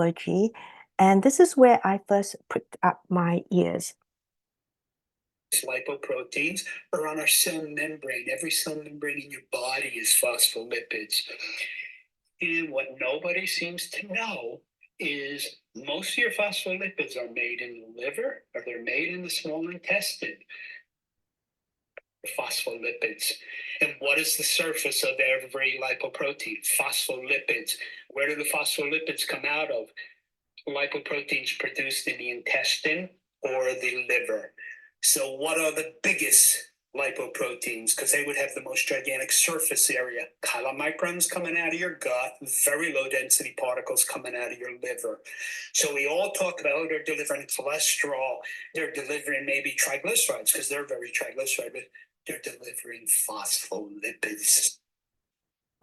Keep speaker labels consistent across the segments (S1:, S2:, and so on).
S1: biology, and this is where I first pricked up my ears.
S2: Lipoproteins are on our cell membrane. Every cell membrane in your body is phospholipids. And what nobody seems to know is most of your phospholipids are made in the liver or they're made in the small intestine. Phospholipids. And what is the surface of every lipoprotein? Phospholipids. Where do the phospholipids come out of? Lipoproteins produced in the intestine or the liver. So what are the biggest lipoproteins? Because they would have the most gigantic surface area. Chylomicrons coming out of your gut, very low density particles coming out of your liver. So we all talk about, oh, they're delivering cholesterol, they're delivering maybe triglycerides, because they're very triglyceride, but they're delivering phospholipids.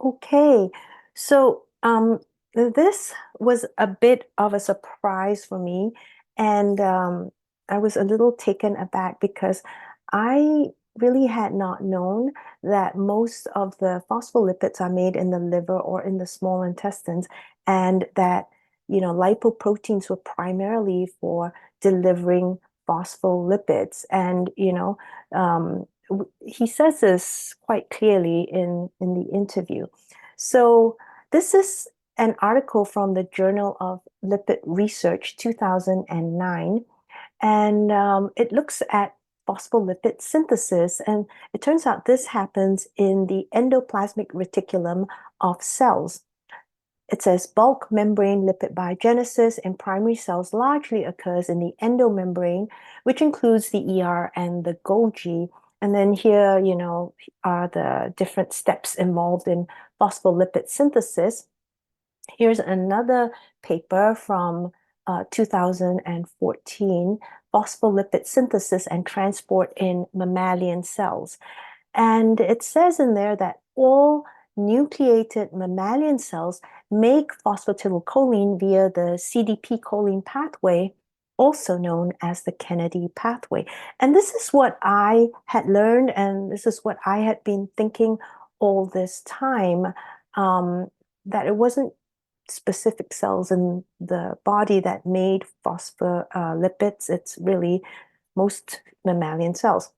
S1: Okay, so this was a bit of a surprise for me, and I was a little taken aback because I really had not known that most of the phospholipids are made in the liver or in the small intestines, and that, lipoproteins were primarily for delivering phospholipids. And, he says this quite clearly in the interview. So this is an article from the Journal of Lipid Research 2009, and it looks at phospholipid synthesis, and it turns out this happens in the endoplasmic reticulum of cells. It says bulk membrane lipid biogenesis in primary cells largely occurs in the endomembrane, which includes the ER and the Golgi. And then here, are the different steps involved in phospholipid synthesis. Here's another paper from 2014, phospholipid synthesis and transport in mammalian cells. And it says in there that all nucleated mammalian cells make phosphatidylcholine via the CDP choline pathway, also known as the Kennedy pathway. And this is what I had learned, and this is what I had been thinking all this time, that it wasn't specific cells in the body that made phospholipids. It's really most mammalian cells.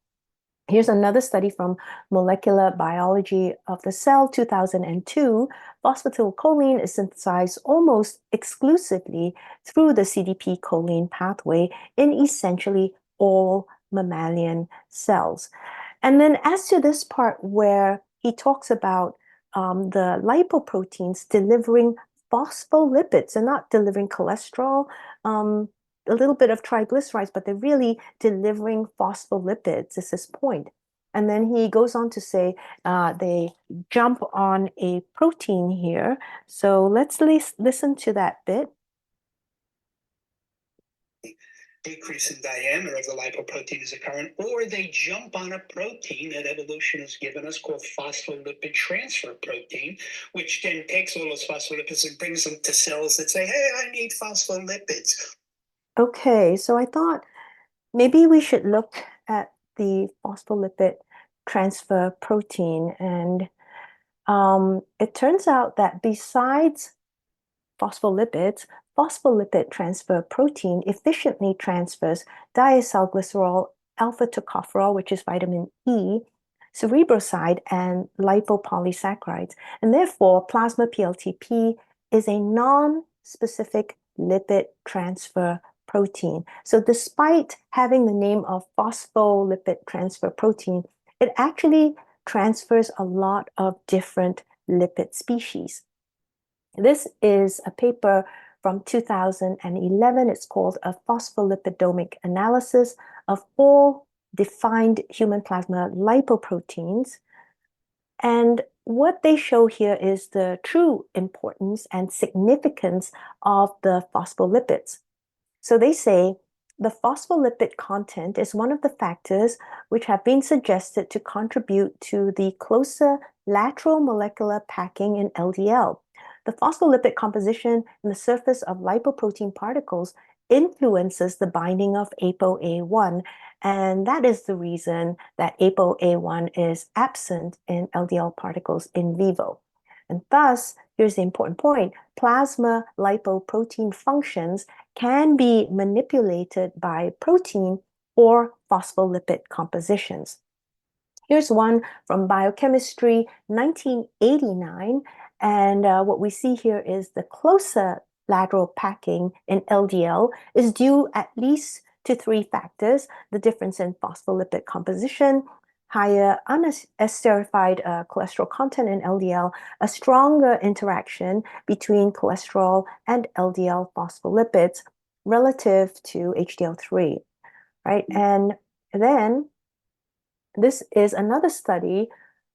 S1: Here's another study from Molecular Biology of the Cell, 2002. Phosphatidylcholine is synthesized almost exclusively through the CDP choline pathway in essentially all mammalian cells. And then as to this part where he talks about the lipoproteins delivering phospholipids and not delivering cholesterol, a little bit of triglycerides, but they're really delivering phospholipids is his point. And then he goes on to say they jump on a protein here. So let's listen to that bit.
S2: Decrease in diameter of the lipoprotein is occurring, or they jump on a protein that evolution has given us called phospholipid transfer protein, which then takes all those phospholipids and brings them to cells that say, hey, I need phospholipids.
S1: Okay, so I thought maybe we should look at the phospholipid transfer protein. And it turns out that besides phospholipids, phospholipid transfer protein efficiently transfers diacylglycerol, alpha tocopherol, which is vitamin E, cerebroside, and lipopolysaccharides. And therefore, plasma PLTP is a non-specific lipid transfer protein. So despite having the name of phospholipid transfer protein, it actually transfers a lot of different lipid species. This is a paper from 2011. It's called a phospholipidomic analysis of all defined human plasma lipoproteins. And what they show here is the true importance and significance of the phospholipids. So they say the phospholipid content is one of the factors which have been suggested to contribute to the closer lateral molecular packing in LDL. The phospholipid composition in the surface of lipoprotein particles influences the binding of ApoA1, and that is the reason that ApoA1 is absent in LDL particles in vivo. And thus, here's the important point, plasma lipoprotein functions can be manipulated by protein or phospholipid compositions. Here's one from Biochemistry, 1989. And what we see here is the closer lateral packing in LDL is due at least to three factors: the difference in phospholipid composition, higher unesterified cholesterol content in LDL, a stronger interaction between cholesterol and LDL phospholipids relative to HDL3, right? And then this is another study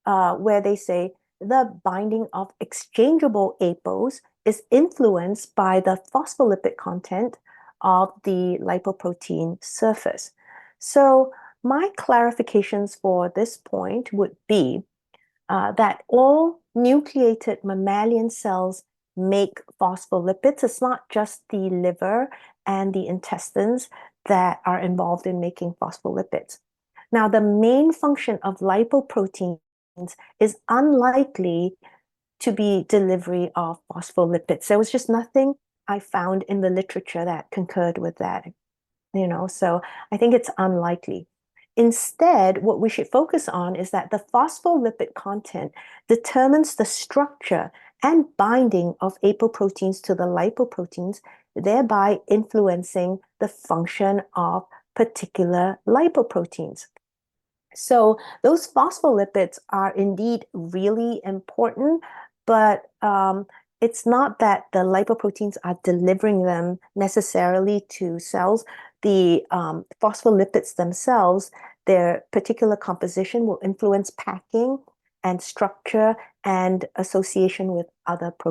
S1: where they say the binding of exchangeable APOs is influenced by the phospholipid content of the lipoprotein surface. So my clarifications for this point would be that all nucleated mammalian cells make phospholipids. It's not just the liver and the intestines that are involved in making phospholipids. Now, the main function of lipoproteins is unlikely to be delivery of phospholipids. There was just nothing I found in the literature that concurred with that, so I think it's unlikely. Instead, what we should focus on is that the phospholipid content determines the structure and binding of apoproteins to the lipoproteins, thereby influencing the function of particular lipoproteins. So those phospholipids are indeed really important, but it's not that the lipoproteins are delivering them necessarily to cells. The phospholipids themselves, their particular composition will influence packing and structure and association with other proteins.